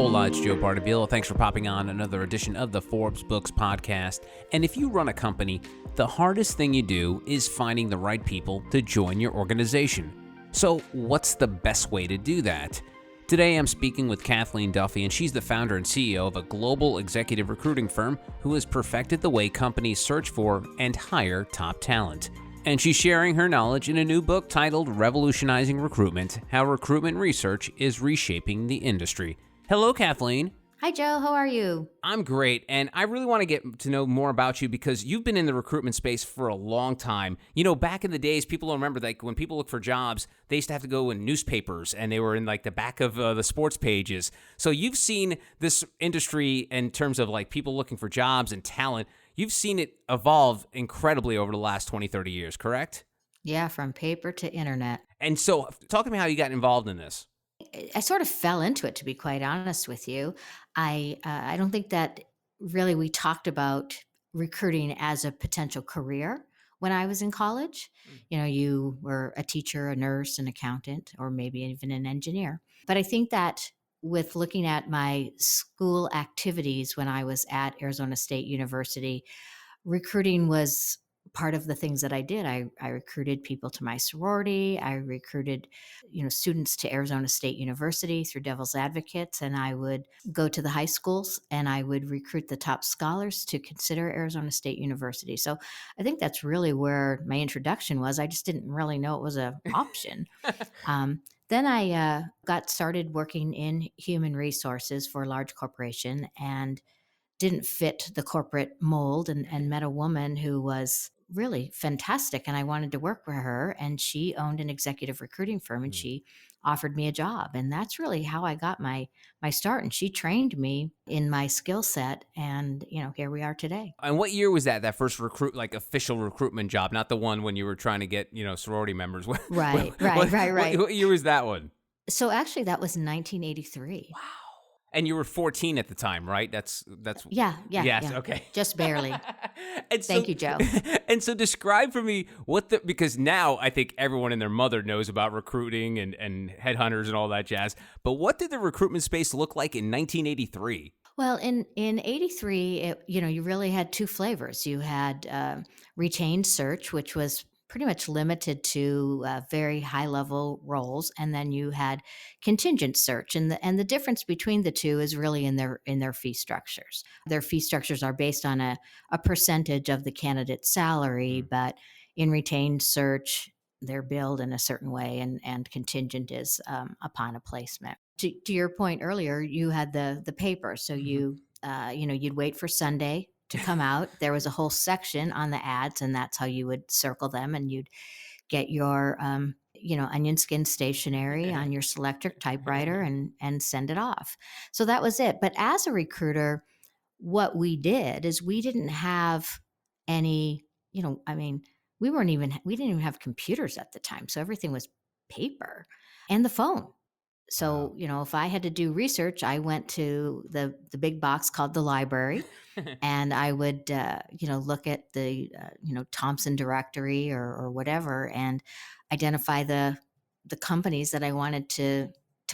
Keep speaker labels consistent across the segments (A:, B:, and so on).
A: Hola, it's Joe Bartabilo. Thanks for popping on another edition of the Forbes Books podcast. And if you run a company, the hardest thing you do is finding the right people to join your organization. So what's the best way to do that? Today I'm speaking with Kathleen Duffy, and she's the founder and CEO of a global executive recruiting firm who has perfected the way companies search for and hire top talent. And she's sharing her knowledge in a new book titled Revolutionizing Recruitment: How Recruitment Research is Reshaping the Industry. Hello, Kathleen.
B: Hi, Joe. How are you?
A: I'm great, and I really want to get to know more about you because you've been in the recruitment space for a long time. You know, back in the days, people don't remember, like, when people look for jobs, they used to have to go in newspapers, and they were in, like, the back of the sports pages. So you've seen this industry in terms of, like, people looking for jobs and talent. You've seen it evolve incredibly over the last 20, 30 years, correct?
B: Yeah, from paper to internet.
A: And so talk to me how you got involved in this.
B: I sort of fell into it, to be quite honest with you. I don't think that really we talked about recruiting as a potential career when I was in college. You know, you were a teacher, a nurse, an accountant, or maybe even an engineer. But I think that with looking at my school activities when I was at Arizona State University, recruiting was part of the things that I did. I recruited people to my sorority. I recruited, students to Arizona State University through Devil's Advocates, and I would go to the high schools and I would recruit the top scholars to consider Arizona State University. So I think that's really where my introduction was. I just didn't really know it was an option. Then I got started working in human resources for a large corporation and didn't fit the corporate mold, and met a woman who was really fantastic, and I wanted to work with her, and she owned an executive recruiting firm, and she offered me a job, and that's really how I got my start. And she trained me in my skill set, and here we are today.
A: And what year was that first official recruitment job, not the one when you were trying to get, sorority members?
B: Right.
A: What year was that one?
B: So actually that was 1983.
A: Wow. And you were 14 at the time, right? That's
B: Yeah.
A: Yes,
B: yeah.
A: okay.
B: Just barely.
A: And
B: Thank you, Joe.
A: And so describe for me because now I think everyone and their mother knows about recruiting and headhunters and all that jazz. But what did the recruitment space look like in 1983?
B: Well, in 83, you really had two flavors. You had retained search, which was pretty much limited to very high level roles, and then you had contingent search, and the difference between the two is really in their fee structures. Their fee structures are based on a percentage of the candidate's salary, but in retained search they're billed in a certain way, and contingent is upon a placement. To your point earlier, you had the paper, so you'd wait for Sunday to come out. There was a whole section on the ads, and that's how you would circle them, and you'd get your onion skin stationery on your Selectric typewriter and send it off. So that was it. But as a recruiter, what we did is we didn't have any, we didn't even have computers at the time. So everything was paper and the phone. So, if I had to do research, I went to the big box called the library, and I would, look at the, Thomson directory or whatever, and identify the companies that I wanted to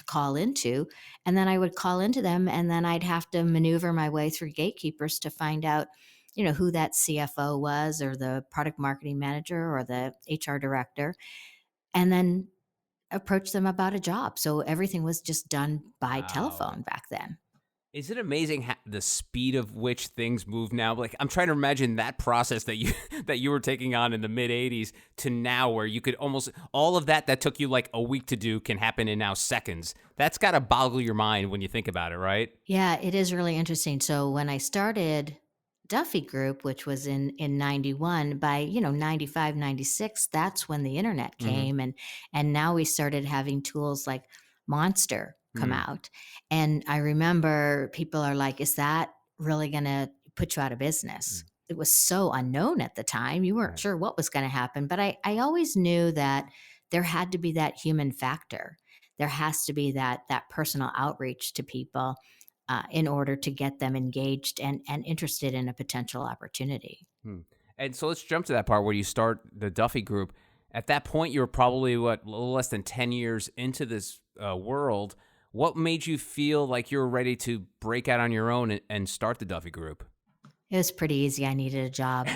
B: call into. And then I would call into them, and then I'd have to maneuver my way through gatekeepers to find out, who that CFO was, or the product marketing manager, or the HR director, and then approach them about a job. So everything was just done by telephone back then.
A: Is it amazing the speed of which things move now? Like, I'm trying to imagine that process that you were taking on in the mid 80s to now, where you could almost all of that took you like a week to do can happen in now seconds. That's got to boggle your mind when you think about it, right?
B: Yeah, it is really interesting. So when I started Duffy Group, which was in 91, by 95, 96, that's when the internet came, and now we started having tools like Monster come out. And I remember people are like, is that really going to put you out of business? It was so unknown at the time. You weren't sure what was going to happen, but I always knew that there had to be that human factor. There has to be that personal outreach to people in order to get them engaged and interested in a potential opportunity.
A: And so let's jump to that part where you start the Duffy Group. At that point, you were probably, a little less than 10 years into this world. What made you feel like you were ready to break out on your own and start the Duffy Group?
B: It was pretty easy. I needed a job.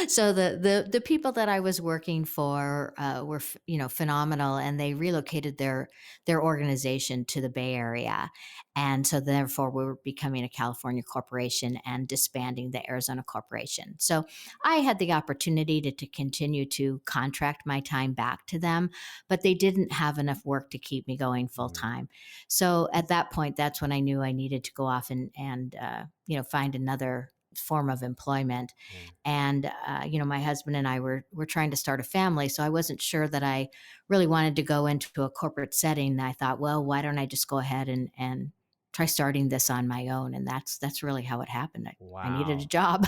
B: So the people that I was working for were phenomenal, and they relocated their organization to the Bay Area, and so therefore we were becoming a California corporation and disbanding the Arizona corporation. So I had the opportunity to continue to contract my time back to them, but they didn't have enough work to keep me going full
A: Mm,
B: time. So at that point, that's when I knew I needed to go off and find another form of employment.
A: yeah.
B: And my husband and I were trying to start a family, so I wasn't sure that I really wanted to go into a corporate setting. And I thought, well, why don't I just go ahead and try starting this on my own? And that's really how it happened. I needed a
A: Wow.
B: job.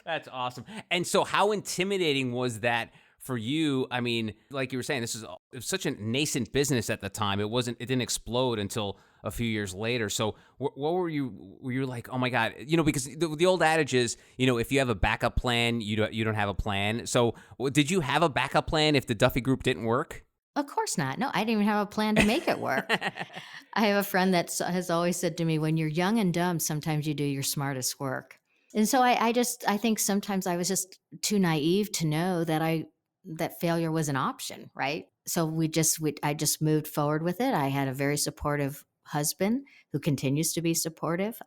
A: That's awesome. And so how intimidating was that for you? I mean, like you were saying, it was such a nascent business at the time. It didn't explode until a few years later. So what were you like, oh my God, because the old adage is, if you have a backup plan, you don't have a plan. So did you have a backup plan if the Duffy Group didn't work?
B: Of course not. No, I didn't even have a plan to make it work. I have a friend that has always said to me, when you're young and dumb, sometimes you do your smartest work. And so I think sometimes I was just too naive to know that failure was an option, right? So I just moved forward with it. I had a very supportive husband who continues to be supportive.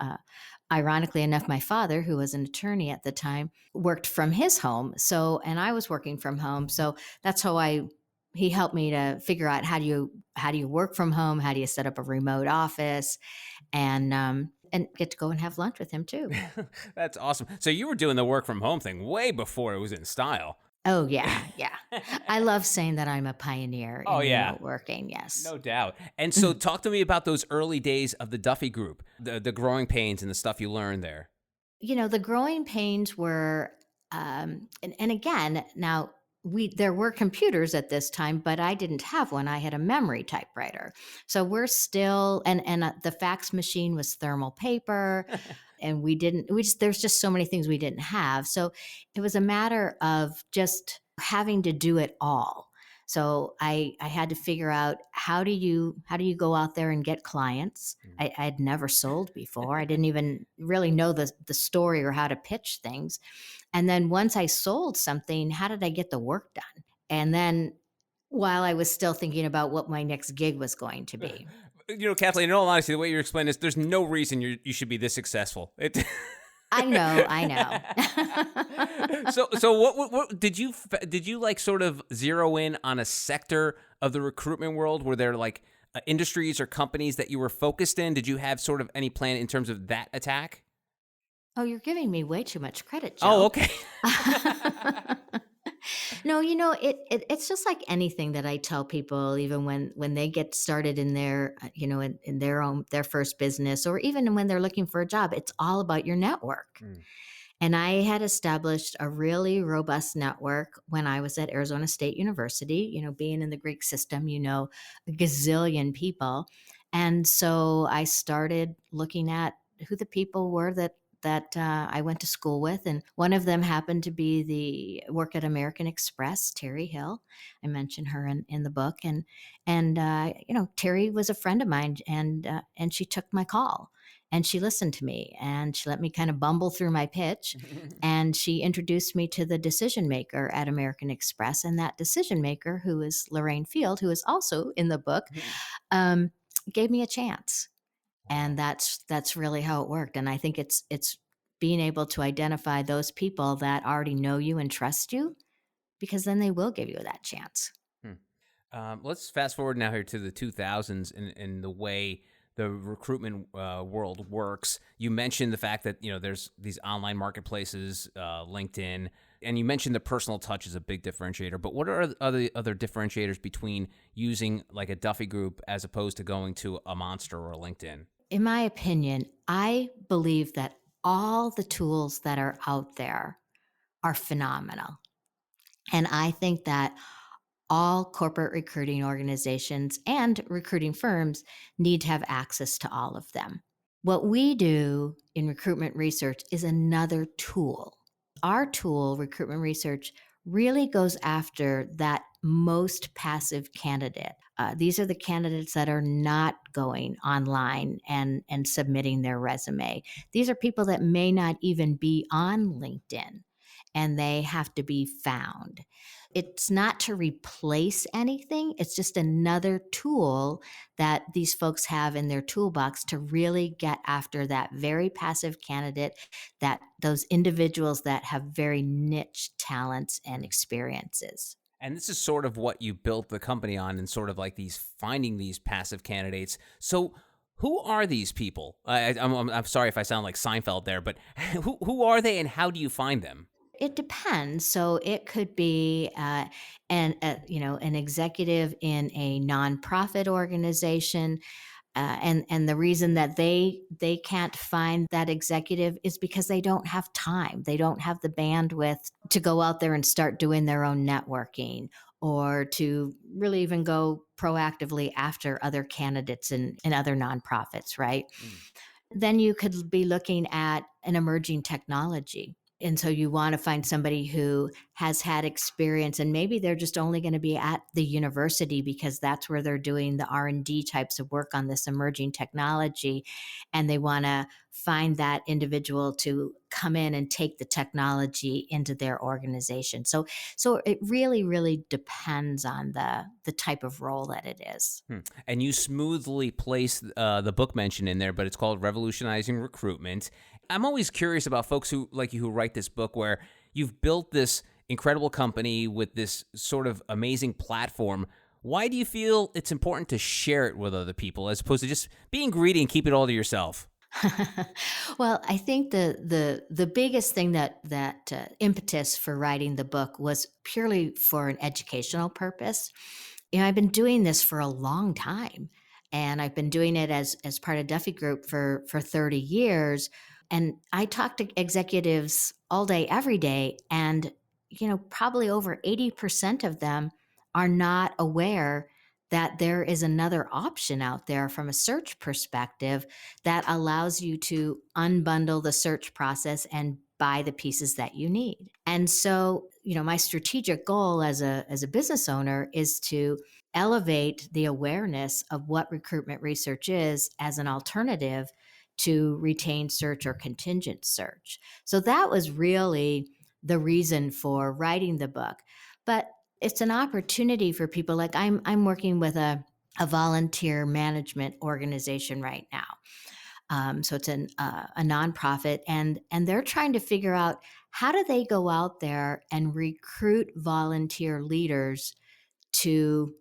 B: Ironically enough, my father, who was an attorney at the time, worked from his home. And I was working from home. So that's how he helped me to figure out how do you work from home, how do you set up a remote office, and get to go and have lunch with him too.
A: That's awesome. So you were doing the work from home thing way before it was in style.
B: Oh yeah, yeah. I love saying that I'm a pioneer
A: Oh
B: in
A: yeah.
B: remote working. Yes.
A: No doubt. And so talk to me about those early days of the Duffy Group, the growing pains and the stuff you learned there.
B: The growing pains were, and again, now there were computers at this time, but I didn't have one. I had a memory typewriter. So we're still, and the fax machine was thermal paper, and there's just so many things we didn't have. So it was a matter of just having to do it all. So I had to figure out, how do you go out there and get clients. I had never sold before. I didn't even really know the story or how to pitch things. And then once I sold something, how did I get the work done? And then while I was still thinking about what my next gig was going to be.
A: Kathleen, in all honesty, the way you're explaining this, there's no reason you should be this successful.
B: I know.
A: So what did you like sort of zero in on a sector of the recruitment world? Were there like industries or companies that you were focused in? Did you have sort of any plan in terms of that attack?
B: Oh, you're giving me way too much credit,
A: Oh,
B: Joe.
A: okay.
B: No, it's just like anything that I tell people, even when they get started in in their first business, or even when they're looking for a job. It's all about your network.
A: Mm,
B: And I had established a really robust network when I was at Arizona State University. Being in the Greek system, a gazillion people. And so I started looking at who the people were that I went to school with, and one of them happened to be the work at American Express, Terry Hill. I mentioned her in the book, and Terry was a friend of mine, and she took my call, and she listened to me, and she let me kind of bumble through my pitch, and she introduced me to the decision maker at American Express, and that decision maker, who is Lorraine Field, who is also in the book, um, gave me a chance. And
A: wow.
B: that's really how it worked. And I think it's being able to identify those people that already know you and trust you, because then they will give you that chance.
A: Hmm. Let's fast forward now here to the 2000s and the way the recruitment world works. You mentioned the fact that there's these online marketplaces, LinkedIn, and you mentioned the personal touch is a big differentiator. But what are other differentiators between using like a Duffy Group as opposed to going to a Monster or a LinkedIn?
B: In my opinion, I believe that all the tools that are out there are phenomenal. And I think that all corporate recruiting organizations and recruiting firms need to have access to all of them. What we do in recruitment research is another tool. Our tool, recruitment research, really goes after that most passive candidate. These are the candidates that are not going online and submitting their resume. These are people that may not even be on LinkedIn, and they have to be found. It's not to replace anything, it's just another tool that these folks have in their toolbox to really get after that very passive candidate, that those individuals that have very niche talents and experiences.
A: And this is sort of what you built the company on, and sort of like these finding these passive candidates. So, who are these people? I'm sorry if I sound like Seinfeld there, but who are they, and how do you find them?
B: It depends. So it could be an executive in a nonprofit organization, and the reason that they can't find that executive is because they don't have time. They don't have the bandwidth to go out there and start doing their own networking, or to really even go proactively after other candidates in other nonprofits, right?
A: Mm.
B: Then you could be looking at an emerging technology. And so you want to find somebody who has had experience, and maybe they're just only going to be at the university because that's where they're doing the R&D types of work on this emerging technology, and they want to find that individual to come in and take the technology into their organization. So it really depends on the type of role that it is.
A: And you smoothly place the book mention in there, but it's called Revolutionizing Recruitment. I'm always curious about folks who like you who write this book, where you've built this incredible company with this sort of amazing platform. Why do you feel it's important to share it with other people as opposed to just being greedy and keep it all to yourself?
B: Well, I think the biggest thing that impetus for writing the book was purely for an educational purpose. I've been doing this for a long time, and I've been doing it as part of Duffy Group for 30 years. And I talk to executives all day, every day, and probably over 80% of them are not aware that there is another option out there from a search perspective that allows you to unbundle the search process and buy the pieces that you need. And so, my strategic goal as a business owner is to elevate the awareness of what recruitment research is as an alternative to retained search or contingent search. So that was really the reason for writing the book. But it's an opportunity for people. Like I'm working with a volunteer management organization right now. So it's a nonprofit, and they're trying to figure out how do they go out there and recruit volunteer leaders to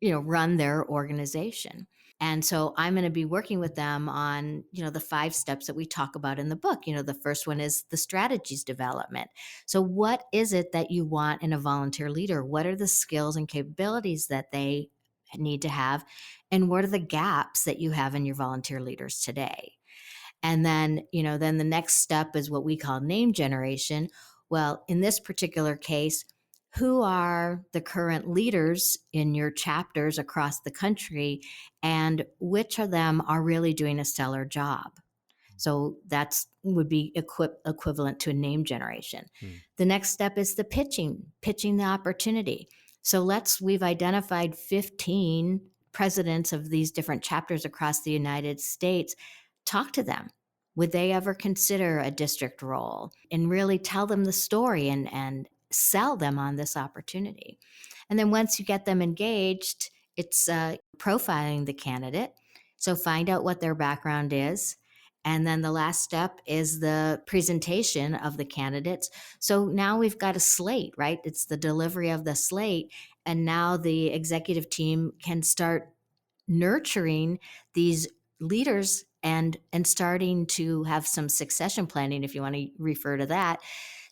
B: run their organization. And so I'm going to be working with them on the 5 steps that we talk about in the book. The first one is the strategies development. So what is it that you want in a volunteer leader? What are the skills and capabilities that they need to have, and what are the gaps that you have in your volunteer leaders today? And then the next step is what we call name generation. Well, in this particular case, who are the current leaders in your chapters across the country, and which of them are really doing a stellar job? So that's would be equivalent to a name generation.
A: Hmm.
B: The next step is the pitching the opportunity. So we've identified 15 presidents of these different chapters across the United States. Talk to them. Would they ever consider a district role? And really tell them the story and sell them on this opportunity. And then once you get them engaged, it's profiling the candidate. So find out what their background is. And then the last step is the presentation of the candidates. So now we've got a slate, right? It's the delivery of the slate. And now the executive team can start nurturing these leaders and starting to have some succession planning, if you want to refer to that,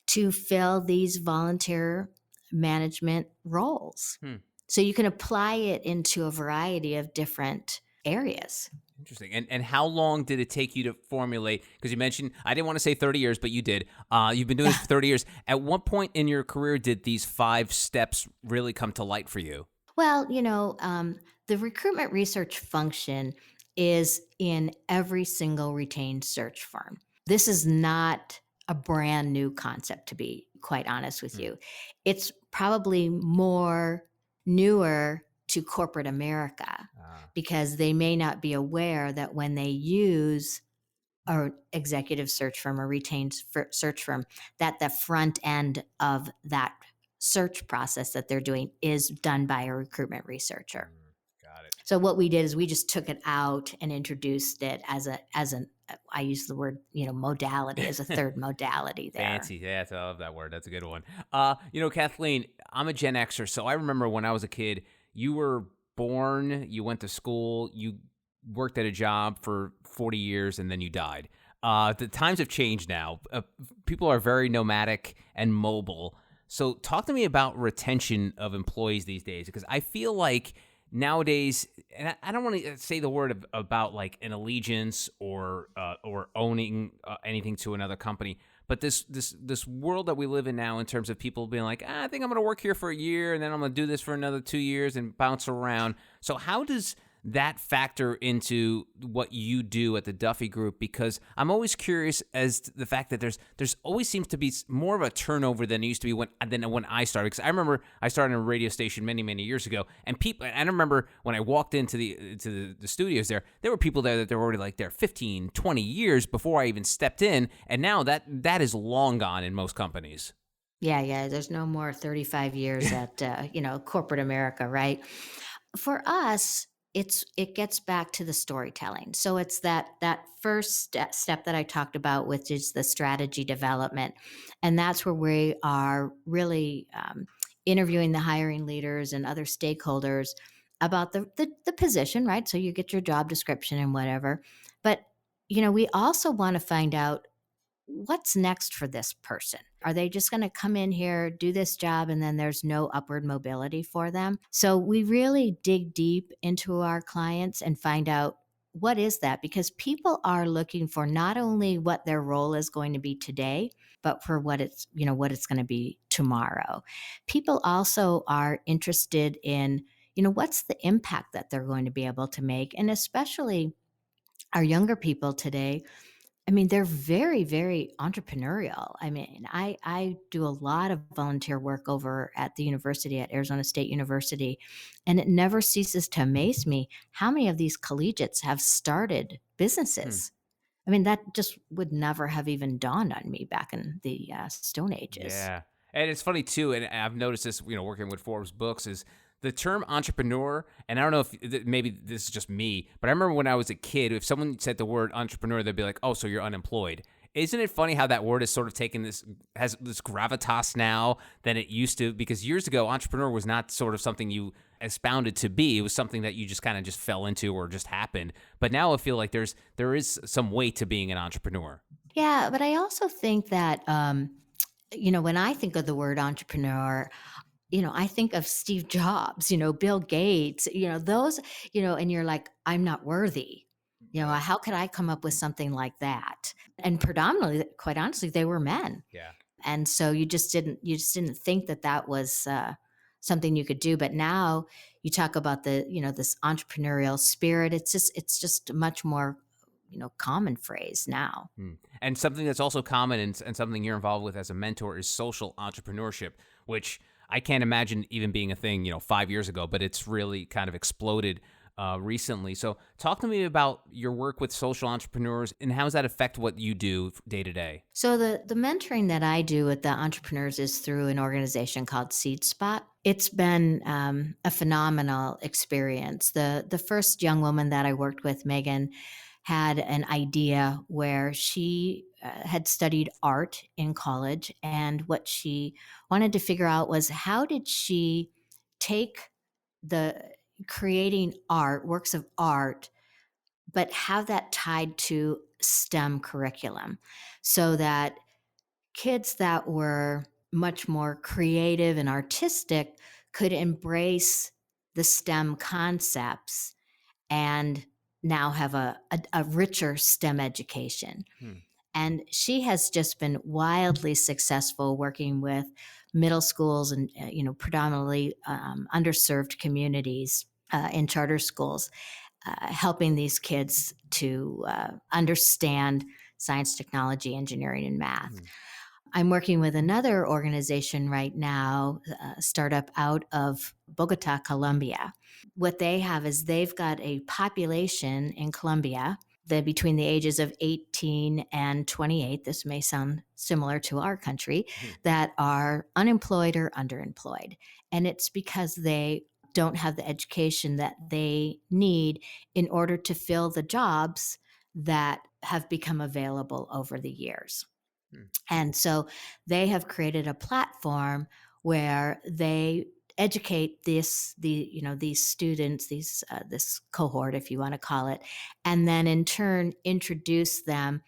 B: to fill these volunteer management roles. So you can apply it into a variety of different areas.
A: Interesting. And how long did it take you to formulate? Because you mentioned, I didn't want to say 30 years, but you did. You've been doing this for 30 years. At what point in your career did these 5 steps really come to light for you?
B: Well, the recruitment research function is in every single retained search firm. This is not a brand new concept, to be quite honest with you. It's probably more newer to corporate America
A: Ah,
B: because they may not be aware that when they use or executive search firm or search firm, that the front end of that search process that they're doing is done by a recruitment researcher.
A: got it.
B: So what we did is we just took it out and introduced it as an I use the word, modality, as a third modality there.
A: Fancy. Yeah, I love that word. That's a good one. Kathleen, I'm a Gen Xer, so I remember when I was a kid, you were born, you went to school, you worked at a job for 40 years, and then you died. The times have changed now. People are very nomadic and mobile. So talk to me about retention of employees these days, because I feel like nowadays, and I don't want to say the word about like an allegiance or owning anything to another company, but this world that we live in now, in terms of people being like, I think I'm going to work here for a year, and then I'm going to do this for another 2 years and bounce around. So how does that factor into what you do at the Duffy Group? Because I'm always curious as to the fact that there's always seems to be more of a turnover than it used to be when I started. Because I remember I started in a radio station many years ago, and I remember when I walked into the studios there were people there that they were already like there 15, 20 years before I even stepped in, and now that is long gone in most companies.
B: Yeah. There's no more 35 years at corporate America, right? For us, it gets back to the storytelling. So it's that first step that I talked about, which is the strategy development, and that's where we are really interviewing the hiring leaders and other stakeholders about the position, right? So you get your job description and whatever, but we also want to find out what's next for this person. Are they just going to come in here, do this job, and then there's no upward mobility for them? So we really dig deep into our clients and find out what is that, because people are looking for not only what their role is going to be today, but for what it's going to be tomorrow. People also are interested in, what's the impact that they're going to be able to make, and especially our younger people today. I mean, they're very, very entrepreneurial. I mean, I do a lot of volunteer work over at the university, at Arizona State University, and it never ceases to amaze me how many of these collegiates have started
A: Hmm.
B: businesses. I mean, that just would never have even dawned on me back in the Stone Ages.
A: Yeah. And it's funny too, and I've noticed this, working with Forbes Books, is the term entrepreneur. And I don't know if maybe this is just me, but I remember when I was a kid, if someone said the word entrepreneur, they'd be like, "Oh, so you're unemployed." Isn't it funny how that word has sort of has this gravitas now than it used to? Because years ago, entrepreneur was not sort of something you expounded to be. It was something that you just kind of just fell into or just happened. But now I feel like there is some weight to being an entrepreneur.
B: Yeah, but I also think that when I think of the word entrepreneur, I think of Steve Jobs, Bill Gates, those, and you're like, I'm not worthy.
A: Right.
B: How could I come up with something like that? And predominantly, quite honestly, they were men.
A: Yeah.
B: And so you just didn't think that that was something you could do. But now you talk about this entrepreneurial spirit. It's just a much more, common phrase now.
A: Hmm. And something that's also common and something you're involved with as a mentor is social entrepreneurship, which I can't imagine even being a thing, 5 years ago, but it's really kind of exploded recently. So talk to me about your work with social entrepreneurs and how does that affect what you do day to day?
B: So the mentoring that I do with the entrepreneurs is through an organization called Seed Spot. It's been a phenomenal experience. The first young woman that I worked with, Megan, had an idea where she had studied art in college, and what she wanted to figure out was how did she take the creating art, works of art, but have that tied to STEM curriculum so that kids that were much more creative and artistic could embrace the STEM concepts and now have a richer STEM education.
A: Hmm.
B: And she has just been wildly successful working with middle schools and predominantly underserved communities in charter schools, helping these kids to understand science, technology, engineering, and math.
A: Hmm.
B: I'm working with another organization right now, a startup out of Bogota, Colombia. What they have is they've got a population in Colombia that between the ages of 18 and 28, this may sound similar to our country,
A: Mhm.
B: that are unemployed or underemployed. And it's because they don't have the education that they need in order to fill the jobs that have become available over the years.
A: Hmm.
B: And so they have created a platform where they educate these students, this cohort, if you want to call it, and then in turn introduce them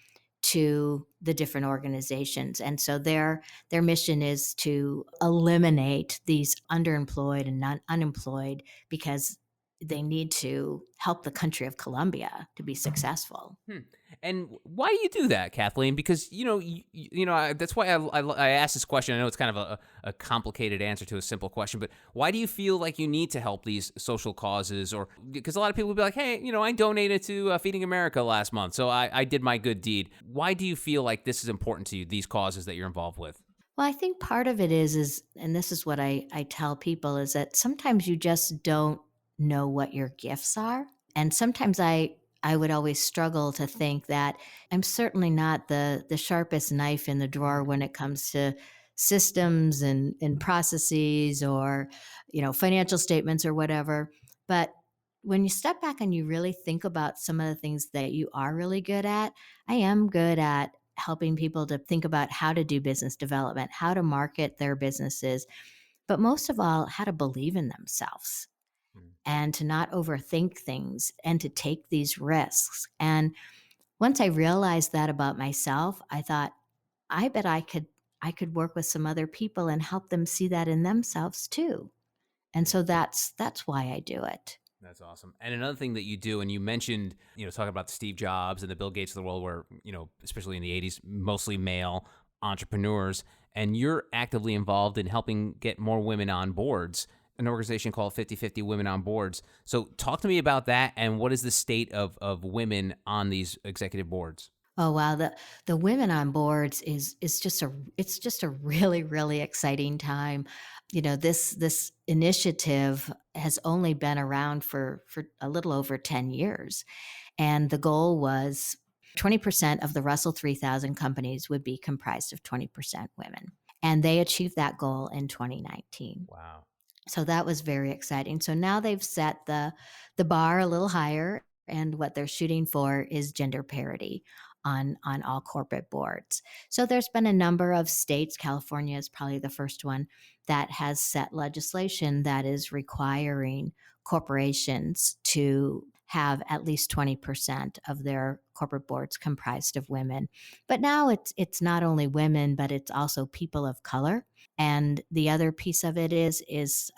B: to the different organizations. And so their mission is to eliminate these underemployed and unemployed, because they need to help the country of Colombia to be successful.
A: Hmm. And why do you do that, Kathleen? Because that's why I asked this question. I know it's kind of a complicated answer to a simple question, but why do you feel like you need to help these social causes? Or because a lot of people will be like, hey, I donated to Feeding America last month, so I did my good deed. Why do you feel like this is important to you? These causes that you're involved with?
B: Well, I think part of it is, and this is what I tell people, is that sometimes you just don't know what your gifts are. And sometimes I would always struggle to think that I'm certainly not the sharpest knife in the drawer when it comes to systems and processes, or, financial statements or whatever. But when you step back and you really think about some of the things that you are really good at, I am good at helping people to think about how to do business development, how to market their businesses, but most of all, how to believe in themselves
A: Mm.
B: and to not overthink things and to take these risks. And once I realized that about myself, I thought, I bet I could work with some other people and help them see that in themselves too. And so that's why I do it.
A: That's awesome. And another thing that you do, and you mentioned, talking about the Steve Jobs and the Bill Gates of the world, where, especially in the 80s, mostly male entrepreneurs, and you're actively involved in helping get more women on boards, an organization called 50/50 Women on Boards. So talk to me about that, and what is the state of women on these executive boards?
B: Oh wow, the women on boards is just a really really exciting time. This initiative has only been around for a little over 10 years, and the goal was 20% of the Russell 3000 companies would be comprised of 20% women. And they achieved that goal in 2019.
A: Wow.
B: So that was very exciting. So now they've set the bar a little higher, and what they're shooting for is gender parity on all corporate boards. So there's been a number of states, California is probably the first one, that has set legislation that is requiring corporations to have at least 20% of their corporate boards comprised of women. But now it's not only women, but it's also people of color. And the other piece of it is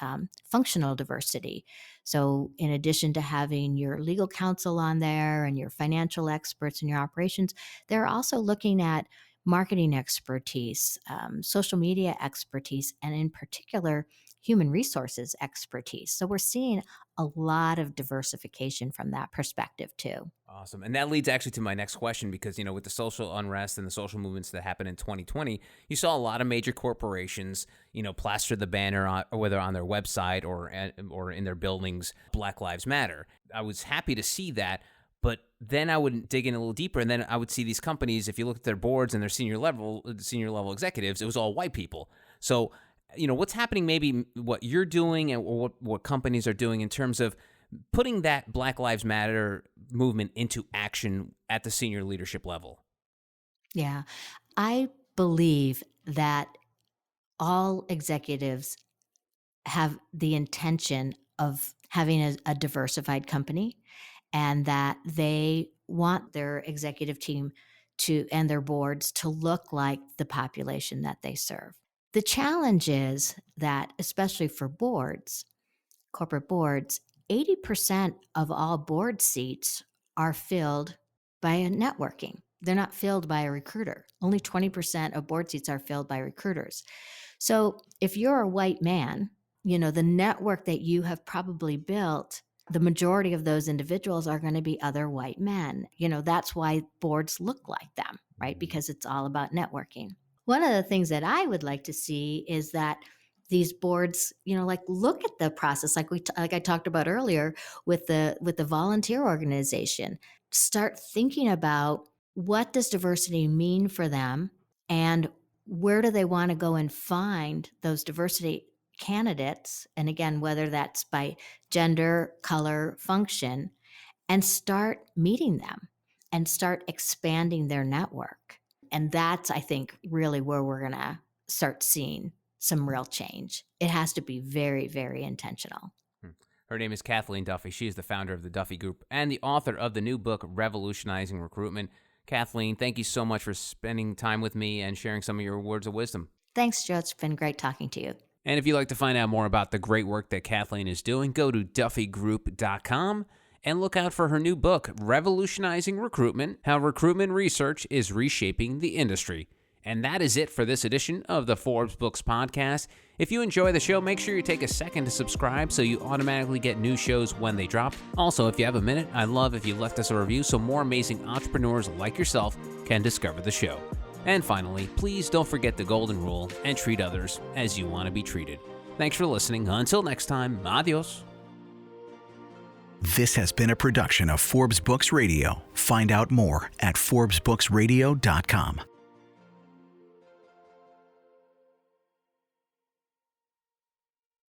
B: functional diversity. So, in addition to having your legal counsel on there and your financial experts and your operations, they're also looking at marketing expertise, social media expertise, and in particular, human resources expertise. So, we're seeing a lot of diversification from that perspective, too.
A: Awesome. And that leads actually to my next question because, with the social unrest and the social movements that happened in 2020, you saw a lot of major corporations, plaster the banner on, or whether on their website or in their buildings, Black Lives Matter. I was happy to see that, but then I would dig in a little deeper, and then I would see these companies, if you look at their boards and their senior level executives, it was all white people. So, what's happening, maybe what you're doing and or what companies are doing in terms of putting that Black Lives Matter movement into action at the senior leadership level?
B: Yeah. I believe that all executives have the intention of having a diversified company, and that they want their executive team to and their boards to look like the population that they serve. The challenge is that, especially for boards, corporate boards, 80% of all board seats are filled by a networking. They're not filled by a recruiter. Only 20% of board seats are filled by recruiters. So if you're a white man, the network that you have probably built, the majority of those individuals are going to be other white men. That's why boards look like them, right?
A: Mhm.
B: Because it's all about networking. One of the things that I would like to see is that these boards, like look at the process, like like I talked about earlier with the volunteer organization. Start thinking about what does diversity mean for them, and where do they want to go and find those diversity candidates, and again, whether that's by gender, color, function, and start meeting them and start expanding their network. And that's, I think, really where we're going to start seeing some real change. It has to be very, very intentional.
A: Her name is Kathleen Duffy. She is the founder of the Duffy Group and the author of the new book, Revolutionizing Recruitment. Kathleen, thank you so much for spending time with me and sharing some of your words of wisdom.
B: Thanks, Joe. It's been great talking to you.
A: And if you'd like to find out more about the great work that Kathleen is doing, go to duffygroup.com and look out for her new book, Revolutionizing Recruitment, How Recruitment Research is Reshaping the Industry. And that is it for this edition of the Forbes Books Podcast. If you enjoy the show, make sure you take a second to subscribe so you automatically get new shows when they drop. Also, if you have a minute, I'd love if you left us a review so more amazing entrepreneurs like yourself can discover the show. And finally, please don't forget the golden rule and treat others as you want to be treated. Thanks for listening. Until next time, adios.
C: This has been a production of Forbes Books Radio. Find out more at ForbesBooksRadio.com.